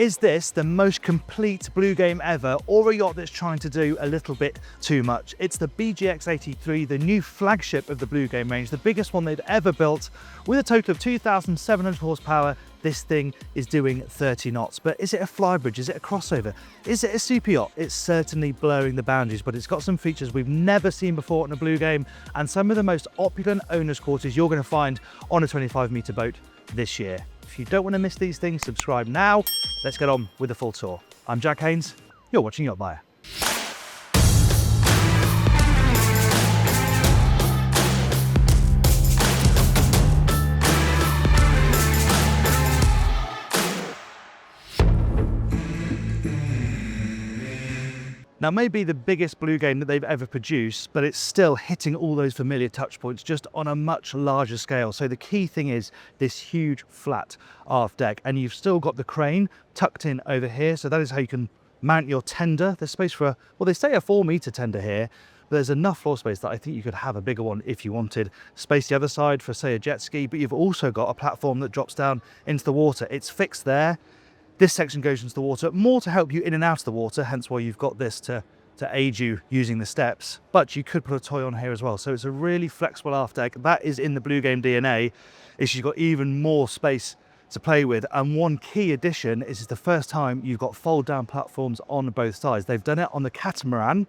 Is this the most complete Bluegame ever, or a yacht that's trying to do a little bit too much? It's the BGX83, the new flagship of the Bluegame range, the biggest one they'd ever built. With a total of 2,700 horsepower, this thing is doing 30 knots. But is it a Flybridge? Is it a crossover? Is it a super yacht? It's certainly blurring the boundaries, but it's got some features we've never seen before on a Bluegame, and some of the most opulent owner's quarters you're going to find on a 25-meter boat this year. If you don't want to miss these things, subscribe now. Let's get on with the full tour. I'm Jack Haines. You're watching YachtBuyer. Now, maybe the biggest Bluegame that they've ever produced, but it's still hitting all those familiar touch points just on a much larger scale. So the key thing is this huge flat aft deck, and you've still got the crane tucked in over here. So that is how you can mount your tender. There's space for well, they say a 4-meter tender here, but there's enough floor space that I think you could have a bigger one if you wanted. Space the other side for, say, a jet ski, but you've also got a platform that drops down into the water. It's fixed there. This section goes into the water, more to help you in and out of the water, hence why you've got this to aid you using the steps. But you could put a toy on here as well. So it's a really flexible aft deck. That is in the Bluegame DNA, is you've got even more space to play with. And one key addition is it's the first time you've got fold down platforms on both sides. They've done it on the catamaran,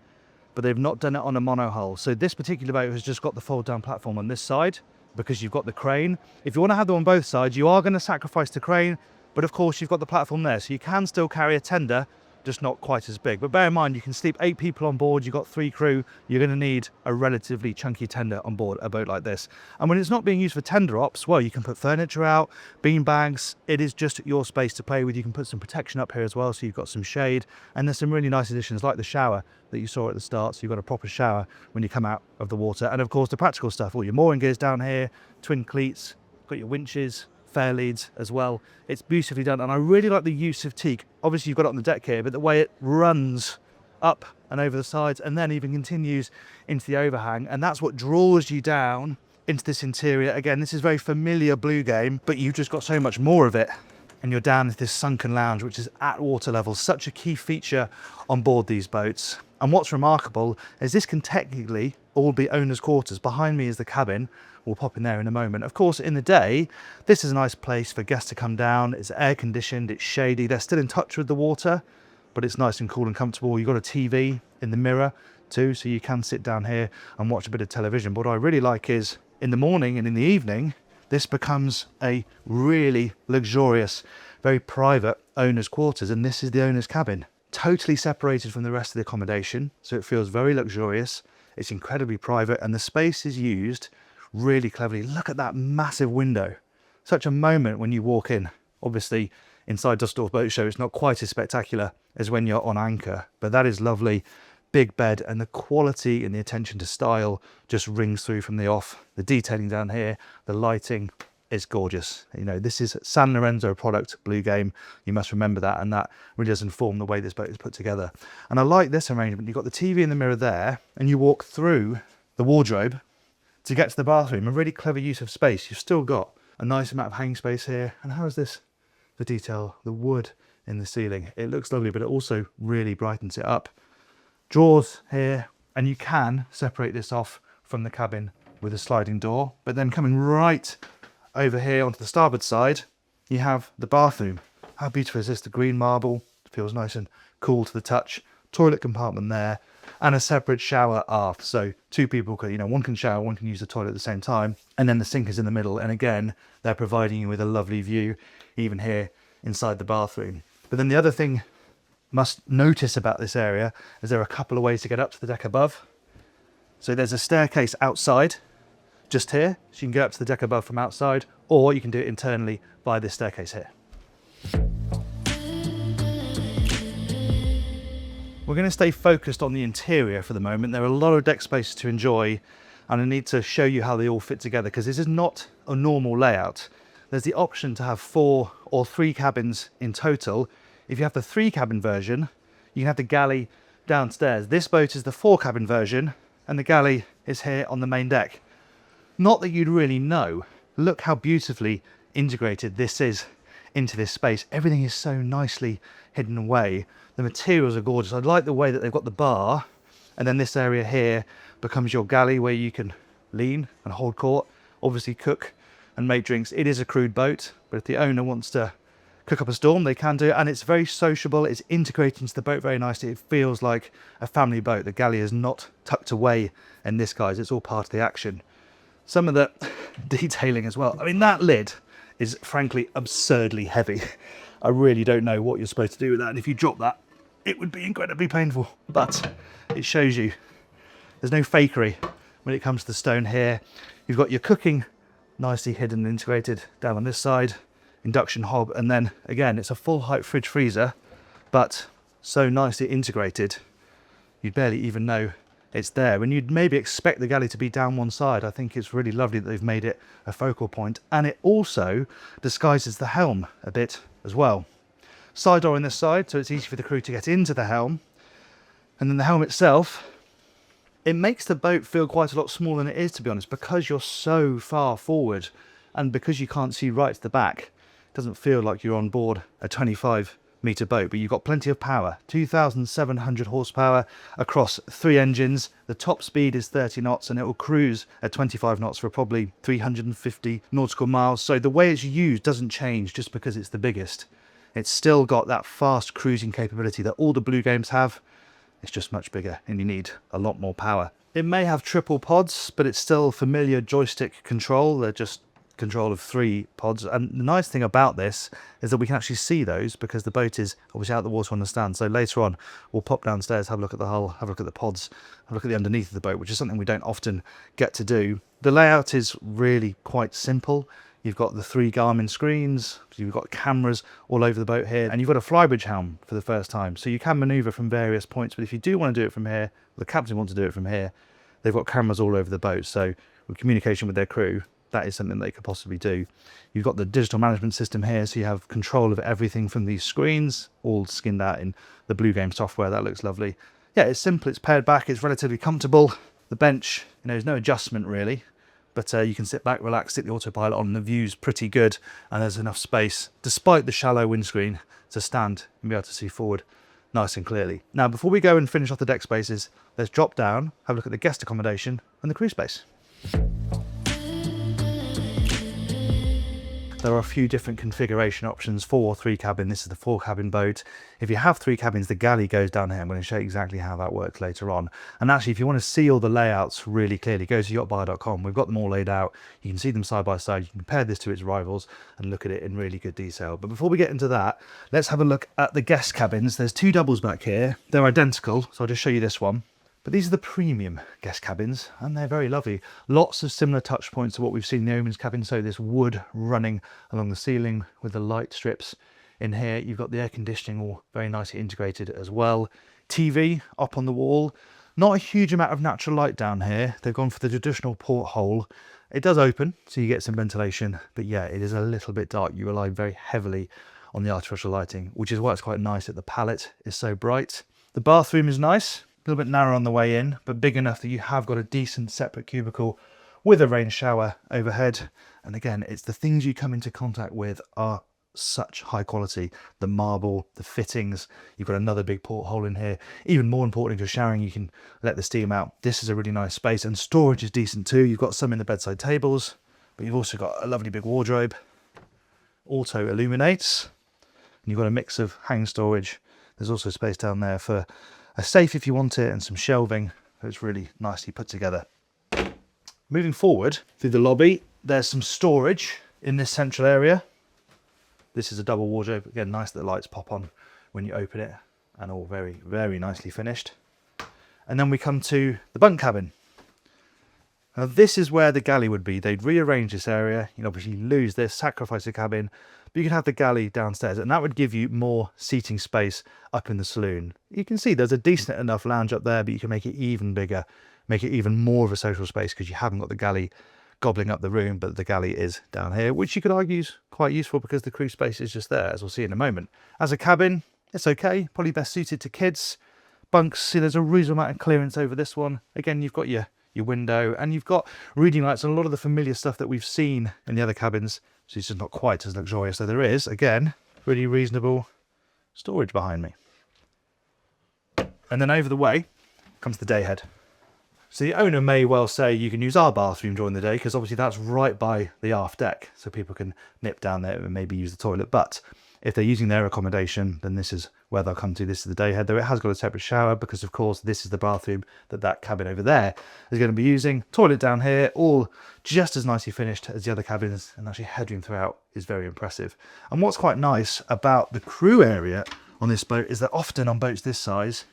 but they've not done it on a monohull. So this particular boat has just got the fold down platform on this side because you've got the crane. If you want to have them on both sides, you are going to sacrifice the crane. But of course, you've got the platform there, so you can still carry a tender, just not quite as big. But bear in mind, you can sleep 8 people on board, you've got 3 crew, you're going to need a relatively chunky tender on board a boat like this. And when it's not being used for tender ops, well, you can put furniture out, bean bags, it is just your space to play with. You can put some protection up here as well, so you've got some shade. And there's some really nice additions, like the shower that you saw at the start, so you've got a proper shower when you come out of the water. And of course, the practical stuff, all your mooring gears down here, twin cleats, got your winches, fair leads as well. It's beautifully done, and I really like the use of teak. Obviously you've got it on the deck here, but the way it runs up and over the sides and then even continues into the overhang, and that's what draws you down into this interior. Again, this is very familiar Bluegame, but you've just got so much more of it, and you're down into this sunken lounge, which is at water level. Such a key feature on board these boats. And what's remarkable is this can technically all be owner's quarters. Behind me is the cabin. We'll pop in there in a moment. Of course, in the day, this is a nice place for guests to come down. It's air conditioned, it's shady. They're still in touch with the water, but it's nice and cool and comfortable. You've got a TV in the mirror too, so you can sit down here and watch a bit of television. But what I really like is in the morning and in the evening, this becomes a really luxurious, very private owner's quarters. And this is the owner's cabin, totally separated from the rest of the accommodation. So it feels very luxurious. It's incredibly private, and the space is used really cleverly. Look at that massive window. Such a moment when you walk in. Obviously, inside Düsseldorf Boat Show, it's not quite as spectacular as when you're on anchor, but that is lovely. Big bed, and the quality and the attention to style just rings through from the off. The detailing down here, the lighting is gorgeous. You know, this is San Lorenzo product, Bluegame. You must remember that, and that really does inform the way this boat is put together. And I like this arrangement. You've got the TV in the mirror there, and you walk through the wardrobe to get to the bathroom. A really clever use of space. You've still got a nice amount of hanging space here. And how is this? The detail, the wood in the ceiling. It looks lovely, but it also really brightens it up. Drawers here, and you can separate this off from the cabin with a sliding door. But then coming right over here onto the starboard side, you have the bathroom. How beautiful is this? The green marble feels nice and cool to the touch. Toilet compartment there, and a separate shower aft. So 2 people can, one can shower, one can use the toilet at the same time. And then the sink is in the middle. And again, they're providing you with a lovely view, even here inside the bathroom. But then the other thing must notice about this area is there are a couple of ways to get up to the deck above. So there's a staircase outside, just here. So you can go up to the deck above from outside, or you can do it internally by this staircase here. We're going to stay focused on the interior for the moment. There are a lot of deck spaces to enjoy, and I need to show you how they all fit together, because this is not a normal layout. There's the option to have 4 or 3 cabins in total. If you have the 3 cabin version, you can have the galley downstairs. This boat is the 4 cabin version, and the galley is here on the main deck. Not that you'd really know. Look how beautifully integrated this is into this space. Everything is so nicely hidden away. The materials are gorgeous. I like the way that they've got the bar, and then this area here becomes your galley where you can lean and hold court, obviously cook and make drinks. It is a crude boat, but if the owner wants to cook up a storm, they can do it, and it's very sociable. It's integrated into the boat very nicely. It feels like a family boat. The galley is not tucked away in this, guys. It's all part of the action. Some of the detailing as well. I mean, that lid is frankly absurdly heavy. I really don't know what you're supposed to do with that, and if you drop that, it would be incredibly painful. But it shows you there's no fakery when it comes to the stone here. You've got your cooking nicely hidden and integrated down on this side, induction hob, and then again it's a full height fridge freezer, but so nicely integrated you'd barely even know it's there, and you'd maybe expect the galley to be down one side. I think it's really lovely that they've made it a focal point, and it also disguises the helm a bit as well. Side door on this side, so it's easy for the crew to get into the helm, and then the helm itself, it makes the boat feel quite a lot smaller than it is, to be honest, because you're so far forward and because you can't see right to the back. It doesn't feel like you're on board a 25-metre boat, but you've got plenty of power. 2,700 horsepower across 3 engines. The top speed is 30 knots, and it will cruise at 25 knots for probably 350 nautical miles. So the way it's used doesn't change just because it's the biggest. It's still got that fast cruising capability that all the Blue Games have. It's just much bigger, and you need a lot more power. It may have triple pods, but it's still familiar joystick control. They're just control of 3 pods, and the nice thing about this is that we can actually see those because the boat is obviously out of the water on the stand. So later on we'll pop downstairs, have a look at the hull, have a look at the pods, have a look at the underneath of the boat, which is something we don't often get to do. The layout is really quite simple. You've got the 3 Garmin screens, you've got cameras all over the boat here, and you've got a Flybridge helm for the first time, so you can maneuver from various points. But if you do want to do it from here, the captain wants to do it from here, they've got cameras all over the boat, so with communication with their crew, that is something they could possibly do. You've got the digital management system here, so you have control of everything from these screens, all skinned out in the Blue Game software. That looks lovely. Yeah, it's simple, it's pared back, it's relatively comfortable. The bench, there's no adjustment really, but you can sit back, relax, stick the autopilot on, and the view's pretty good, and there's enough space, despite the shallow windscreen, to stand and be able to see forward nice and clearly. Now, before we go and finish off the deck spaces, let's drop down, have a look at the guest accommodation and the crew space. There are a few different configuration options for 3 cabin. This is the 4 cabin boat. If you have 3 cabins, the galley goes down here. I'm going to show you exactly how that works later on. And actually, if you want to see all the layouts really clearly, go to yachtbuyer.com. We've got them all laid out. You can see them side by side. You can compare this to its rivals and look at it in really good detail. But before we get into that, let's have a look at the guest cabins. There's 2 doubles back here. They're identical, so I'll just show you this one. But these are the premium guest cabins, and they're very lovely. Lots of similar touch points to what we've seen in the Omen's cabin. So this wood running along the ceiling with the light strips in here. You've got the air conditioning all very nicely integrated as well. TV up on the wall. Not a huge amount of natural light down here. They've gone for the traditional porthole. It does open, so you get some ventilation. But yeah, it is a little bit dark. You rely very heavily on the artificial lighting, which is why it's quite nice that the palette is so bright. The bathroom is nice. A little bit narrow on the way in, but big enough that you have got a decent separate cubicle with a rain shower overhead. And again, it's the things you come into contact with are such high quality. The marble, the fittings, you've got another big porthole in here. Even more important, if you're showering, you can let the steam out. This is a really nice space, and storage is decent too. You've got some in the bedside tables, but you've also got a lovely big wardrobe. Auto illuminates, and you've got a mix of hang storage. There's also space down there for a safe if you want it, and some shelving. It's really nicely put together. Moving forward through the lobby, there's some storage in this central area. This is a double wardrobe. Again, nice that the lights pop on when you open it, and all very, very nicely finished. And then we come to the bunk cabin. Now this is where the galley would be. They'd rearrange this area. You'd obviously lose this, sacrifice the cabin, but you can have the galley downstairs, and that would give you more seating space up in the saloon. You can see there's a decent enough lounge up there, but you can make it even bigger, make it even more of a social space, because you haven't got the galley gobbling up the room, but the galley is down here, which you could argue is quite useful because the crew space is just there, as we'll see in a moment. As a cabin, it's okay, probably best suited to kids. Bunks, see there's a reasonable amount of clearance over this one. Again, you've got your window, and you've got reading lights and a lot of the familiar stuff that we've seen in the other cabins. So it's just not quite as luxurious. So there is, again, really reasonable storage behind me. And then over the way comes the day head. So the owner may well say you can use our bathroom during the day, because obviously that's right by the aft deck, so people can nip down there and maybe use the toilet. But if they're using their accommodation, then this is where they'll come to. This is the day head, though it has got a separate shower, because of course this is the bathroom that cabin over there is going to be using. Toilet down here, all just as nicely finished as the other cabins, and actually headroom throughout is very impressive. And what's quite nice about the crew area on this boat is that often on boats this size,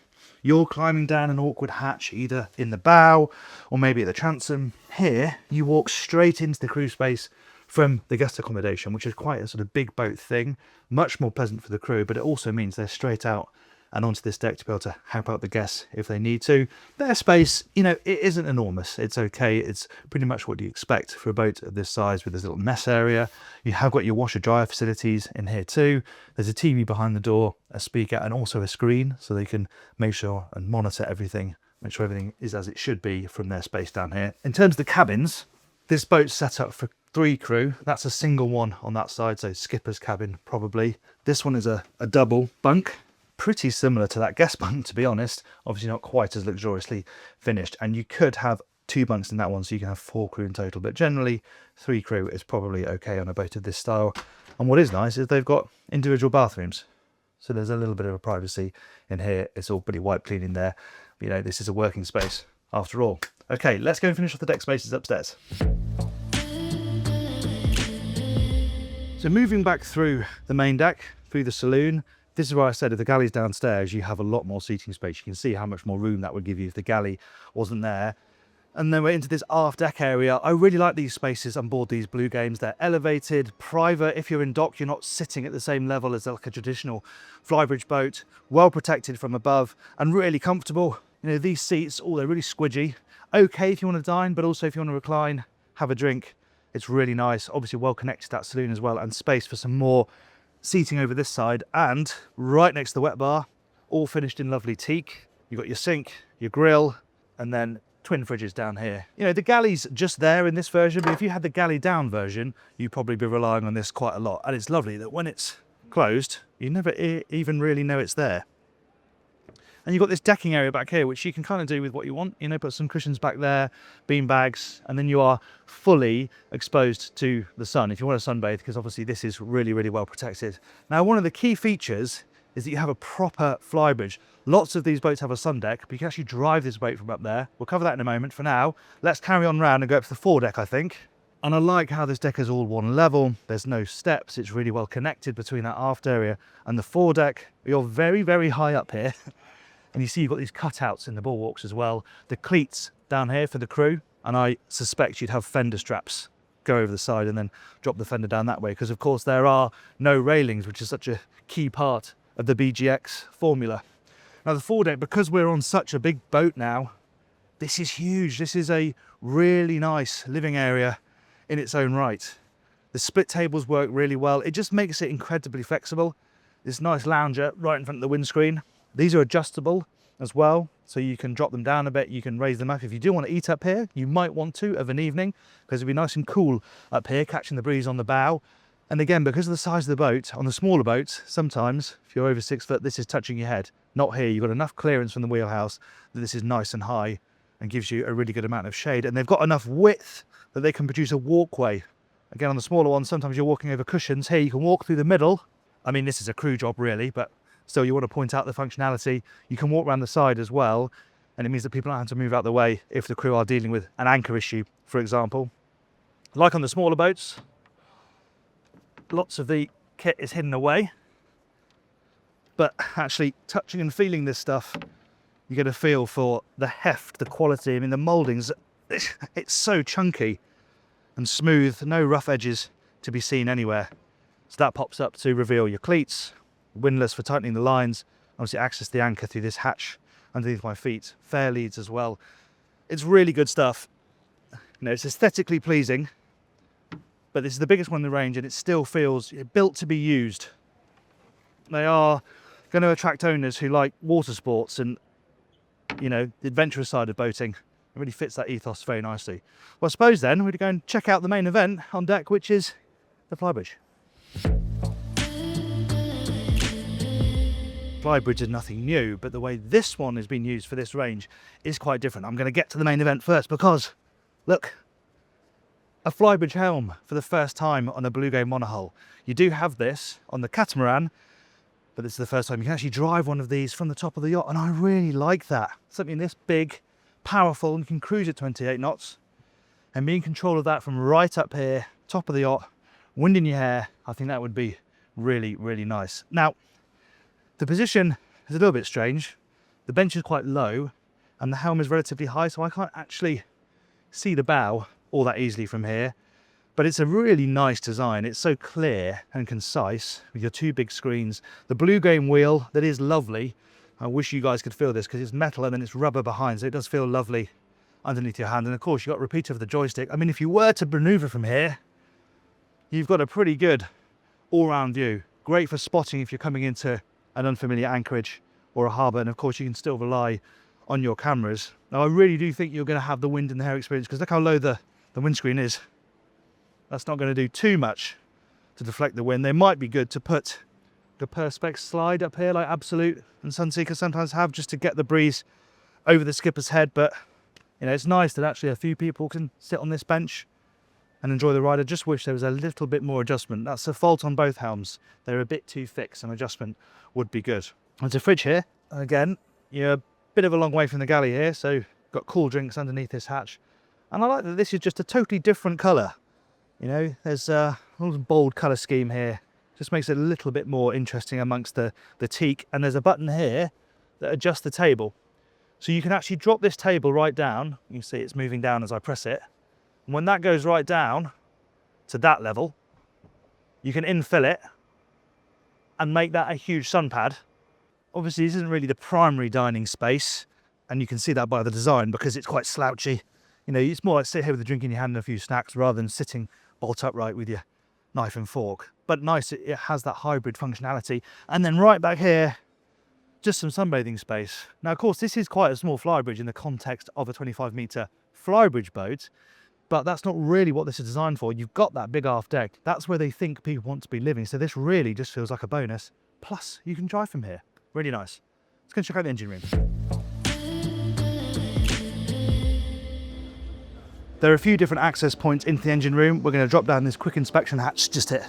you're climbing down an awkward hatch either in the bow or maybe at the transom. Here, you walk straight into the crew space from the guest accommodation, which is quite a sort of big boat thing, much more pleasant for the crew, but it also means they're straight out and onto this deck to be able to help out the guests if they need to. Their space, you know, it isn't enormous. It's okay. It's pretty much what you expect for a boat of this size, with this little mess area. You have got your washer dryer facilities in here too. There's a TV behind the door, a speaker, and also a screen, so they can make sure and monitor everything, make sure everything is as it should be from their space down here. In terms of the cabins, this boat's set up for 3 crew. That's a single one on that side, so skipper's cabin probably. This one is a double bunk. Pretty similar to that guest bunk, to be honest. Obviously not quite as luxuriously finished, and you could have 2 bunks in that one, so you can have 4 crew in total, but generally 3 crew is probably okay on a boat of this style. And what is nice is they've got individual bathrooms, so there's a little bit of a privacy in here. It's all pretty wipe clean in there. You know, this is a working space after all. Okay, let's go and finish off the deck spaces upstairs. So moving back through the main deck, through the saloon, this is where I said if the galley's downstairs, you have a lot more seating space. You can see how much more room that would give you if the galley wasn't there. And then we're into this aft deck area. I really like these spaces on board these Bluegames. They're elevated, private. If you're in dock, you're not sitting at the same level as like a traditional Flybridge boat. Well protected from above and really comfortable. You know, these seats, they're really squidgy. Okay if you want to dine, but also if you want to recline, have a drink. It's really nice. Obviously well connected to that saloon as well, and space for some more seating over this side. And right next to the wet bar, all finished in lovely teak. You've got your sink, your grill, and then twin fridges down here. You know, the galley's just there in this version, but if you had the galley down version, you'd probably be relying on this quite a lot. And it's lovely that when it's closed, you never even really know it's there. And you've got this decking area back here, which you can kind of do with what you want. You know, put some cushions back there, bean bags, and then you are fully exposed to the sun if you want to sunbathe, because obviously this is really, really well protected. Now, one of the key features is that you have a proper flybridge. Lots of these boats have a sun deck, but you can actually drive this boat from up there. We'll cover that in a moment. For now, let's carry on round and go up to the foredeck, I think. And I like how this deck is all one level. There's no steps. It's really well connected between that aft area and the foredeck. You're very, very high up here. And you see you've got these cutouts in the bulwarks as well. The cleats down here for the crew, and I suspect you'd have fender straps go over the side and then drop the fender down that way, because of course there are no railings, which is such a key part of the BGX formula. Now the foredeck, because we're on such a big boat now, this is huge. This is a really nice living area in its own right. The split tables work really well. It just makes it incredibly flexible. This nice lounger right in front of the windscreen. These are adjustable as well, so you can drop them down a bit, you can raise them up. If you do want to eat up here, you might want to of an evening, because it'll be nice and cool up here, catching the breeze on the bow. And again, because of the size of the boat, on the smaller boats, sometimes, if you're over 6 foot, this is touching your head. Not here. You've got enough clearance from the wheelhouse that this is nice and high and gives you a really good amount of shade. And they've got enough width that they can produce a walkway. Again, on the smaller ones, sometimes you're walking over cushions. Here, you can walk through the middle. I mean, this is a crew job, really, but still, you want to point out the functionality. You can walk around the side as well, and it means that people don't have to move out the way if the crew are dealing with an anchor issue, for example. Like on the smaller boats, lots of the kit is hidden away, but actually touching and feeling this stuff, you get a feel for the heft, the quality. I mean, the mouldings, it's so chunky and smooth, no rough edges to be seen anywhere. So that pops up to reveal your cleats, windlass for tightening the lines, obviously access the anchor through this hatch underneath my feet, fair leads as well. It's really good stuff. You know, it's aesthetically pleasing, but this is the biggest one in the range, and it still feels built to be used. They are going to attract owners who like water sports and, you know, the adventurous side of boating. It really fits that ethos very nicely. Well, I suppose then we'd go and check out the main event on deck, which is the Flybridge. Flybridge is nothing new, but the way this one has been used for this range is quite different. I'm going to get to the main event first because, look, a Flybridge helm for the first time on a Bluegame monohull. You do have this on the catamaran, but this is the first time you can actually drive one of these from the top of the yacht, and I really like that. Something this big, powerful, and you can cruise at 28 knots, and be in control of that from right up here, top of the yacht, wind in your hair. I think that would be really, really nice. Now, the position is a little bit strange. The bench is quite low, and the helm is relatively high, so I can't actually see the bow all that easily from here. But it's a really nice design. It's so clear and concise with your two big screens. The Bluegame wheel, that is lovely. I wish you guys could feel this because it's metal and then it's rubber behind, so it does feel lovely underneath your hand. And of course, you've got a repeater of the joystick. I mean, if you were to maneuver from here, you've got a pretty good all-round view. Great for spotting if you're coming into an unfamiliar anchorage or a harbour, and of course you can still rely on your cameras. Now I really do think you're going to have the wind in the hair experience, because look how low the windscreen is. That's not going to do too much to deflect the wind. They might be good to put the perspex slide up here like Absolute and Sunseeker sometimes have, just to get the breeze over the skipper's head. But you know, it's nice that actually a few people can sit on this bench and enjoy the ride. I just wish there was a little bit more adjustment. That's a fault on both helms. They're a bit too thick. Some adjustment would be good. There's a fridge here. Again, you're a bit of a long way from the galley here, so got cool drinks underneath this hatch. And I like that this is just a totally different colour. You know, there's a bold colour scheme here. Just makes it a little bit more interesting amongst the teak. And there's a button here that adjusts the table. So you can actually drop this table right down. You can see it's moving down as I press it. And when that goes right down to that level, you can infill it and make that a huge sunpad. Obviously, this isn't really the primary dining space, and you can see that by the design because it's quite slouchy. You know, it's more like sit here with a drink in your hand and a few snacks rather than sitting bolt upright with your knife and fork. But nice, it has that hybrid functionality. And then right back here, just some sunbathing space. Now, of course, this is quite a small Flybridge in the context of a 25-metre Flybridge boat, but that's not really what this is designed for. You've got that big aft deck. That's where they think people want to be living. So this really just feels like a bonus. Plus, you can drive from here. Really nice. Let's go check out the engine room. There are a few different access points into the engine room. We're going to drop down this quick inspection hatch just here.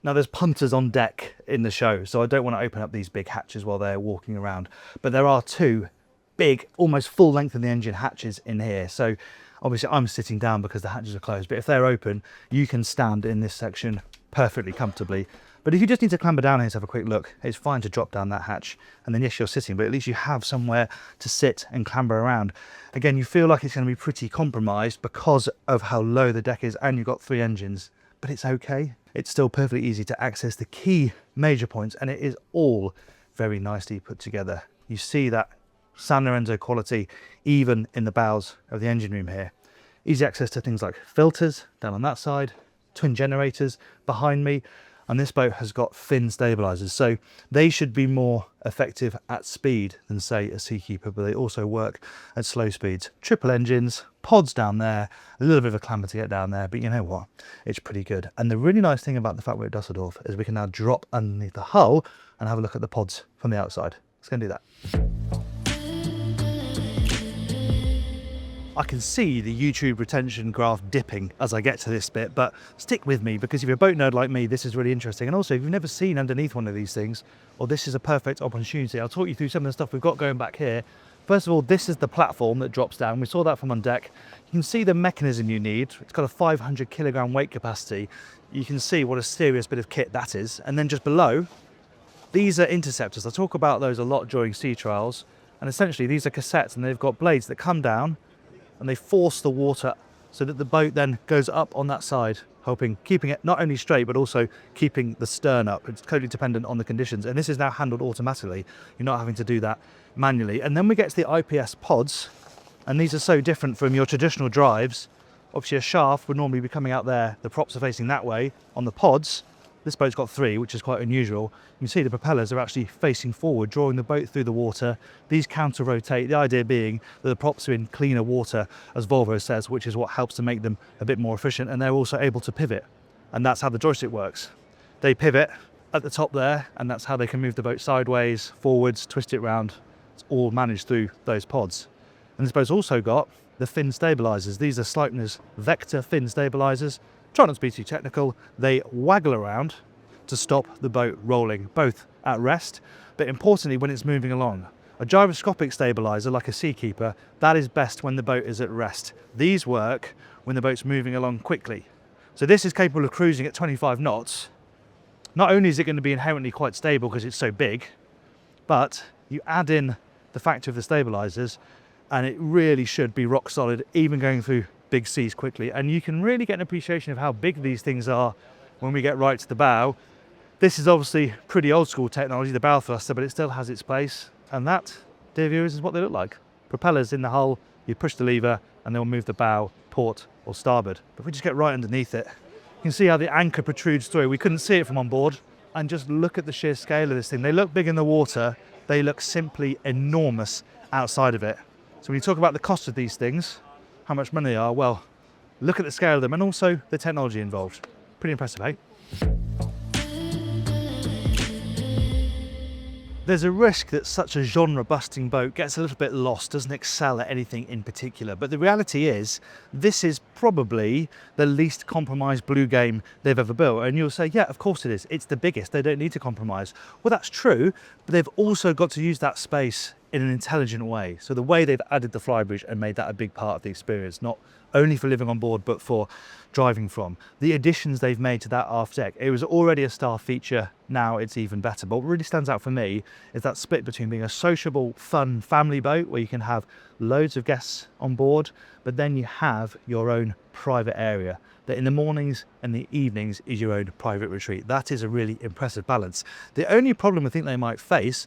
Now there's punters on deck in the show, so I don't want to open up these big hatches while they're walking around. But there are two big, almost full length of the engine hatches in here. So obviously I'm sitting down because the hatches are closed, but if they're open, you can stand in this section perfectly comfortably. But if you just need to clamber down here to have a quick look, it's fine to drop down that hatch. And then yes, you're sitting, but at least you have somewhere to sit and clamber around. Again, you feel like it's going to be pretty compromised because of how low the deck is, and you've got three engines, but it's okay. It's still perfectly easy to access the key major points, and it is all very nicely put together. You see that San Lorenzo quality even in the bowels of the engine room here. Easy access to things like filters down on that side, twin generators behind me, and this boat has got fin stabilisers, so they should be more effective at speed than, say, a Seakeeper, but they also work at slow speeds. Triple engines, pods down there, a little bit of a clamber to get down there, but you know what? It's pretty good. And the really nice thing about the fact we're at Düsseldorf is we can now drop underneath the hull and have a look at the pods from the outside. Let's go and do that. I can see the YouTube retention graph dipping as I get to this bit, but stick with me because if you're a boat nerd like me, this is really interesting. And also, if you've never seen underneath one of these things, well, this is a perfect opportunity. I'll talk you through some of the stuff we've got going back here. First of all, this is the platform that drops down. We saw that from on deck. You can see the mechanism you need. It's got a 500 kilogram weight capacity. You can see what a serious bit of kit that is. And then just below, these are interceptors. I talk about those a lot during sea trials. And essentially, these are cassettes, and they've got blades that come down and they force the water so that the boat then goes up on that side, keeping it not only straight, but also keeping the stern up. It's totally dependent on the conditions. And this is now handled automatically. You're not having to do that manually. And then we get to the IPS pods, and these are so different from your traditional drives. Obviously a shaft would normally be coming out there. The props are facing that way. On the pods, this boat's got three, which is quite unusual. You can see the propellers are actually facing forward, drawing the boat through the water. These counter rotate, the idea being that the props are in cleaner water, as Volvo says, which is what helps to make them a bit more efficient. And they're also able to pivot and that's how the joystick works. They pivot at the top there, and that's how they can move the boat sideways, forwards, twist it around. It's all managed through those pods. And this boat's also got the fin stabilisers. These are Sleipner's vector fin stabilisers. Try not to be too technical. They waggle around to stop the boat rolling, both at rest, but importantly when it's moving along. A gyroscopic stabiliser, like a Seakeeper, that is best when the boat is at rest. These work when the boat's moving along quickly. So this is capable of cruising at 25 knots. Not only is it going to be inherently quite stable because it's so big, but you add in the factor of the stabilisers and it really should be rock solid, even going through big seas quickly. And you can really get an appreciation of how big these things are when we get right to the bow. This is obviously pretty old school technology, the bow thruster, but it still has its place. And that, dear viewers, is what they look like. Propellers in the hull, you push the lever and they'll move the bow, port or starboard. But if we just get right underneath it, you can see how the anchor protrudes through. We couldn't see it from on board. And just look at the sheer scale of this thing. They look big in the water, they look simply enormous outside of it. So when you talk about the cost of these things, how much money they are, well, look at the scale of them and also the technology involved. Pretty impressive, eh? There's a risk that such a genre-busting boat gets a little bit lost, doesn't excel at anything in particular. But the reality is, this is probably the least compromised Bluegame they've ever built. And you'll say, yeah, of course it is. It's the biggest. They don't need to compromise. Well, that's true, but they've also got to use that space in an intelligent way. So the way they've added the Flybridge and made that a big part of the experience, not only for living on board, but for driving from. The additions they've made to that aft deck, it was already a star feature, now it's even better. But what really stands out for me is that split between being a sociable, fun family boat where you can have loads of guests on board, but then you have your own private area that in the mornings and the evenings is your own private retreat. That is a really impressive balance. The only problem I think they might face,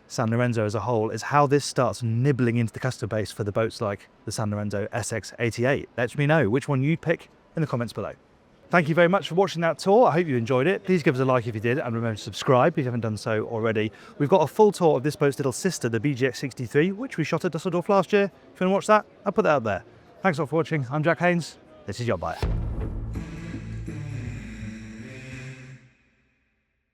San Lorenzo as a whole, is how this starts nibbling into the customer base for the boats like the San Lorenzo SX88. Let me know which one you'd pick in the comments below. Thank you very much for watching that tour. I hope you enjoyed it. Please give us a like if you did, and remember to subscribe if you haven't done so already. We've got a full tour of this boat's little sister, the BGX83, which we shot at Düsseldorf last year. If you want to watch that, I'll put that up there. Thanks a lot for watching. I'm Jack Haines. This is YachtBuyer.